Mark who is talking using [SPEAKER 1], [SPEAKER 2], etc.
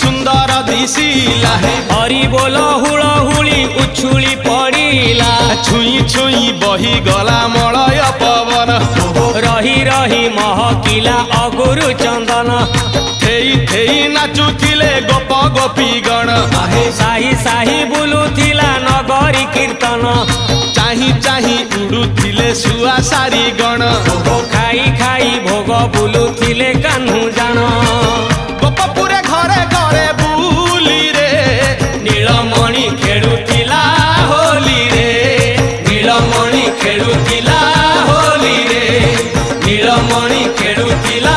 [SPEAKER 1] सुंदर दिशिला
[SPEAKER 2] हरि बोल हुलहुली उछुली पड़िला
[SPEAKER 1] छुई छुई बही गला मलय पवन
[SPEAKER 2] रही रही महकिला अगुरु चंदन
[SPEAKER 1] थेई थेई नाचुथिले गोप गोपी गण
[SPEAKER 2] साही साही बुलुथिला नगरी कीर्तन
[SPEAKER 1] चाही चाही उड़ुथिले सुआ सारी गण
[SPEAKER 2] खाई खाई भोग बुलुथिले कान्हू जान
[SPEAKER 1] गोपपुरे घरे घरे बुली रे
[SPEAKER 2] नीलमणि खेलुथिला होली रे नीलमणि खेलुथिला होली रे नीलमणि खेलुथिला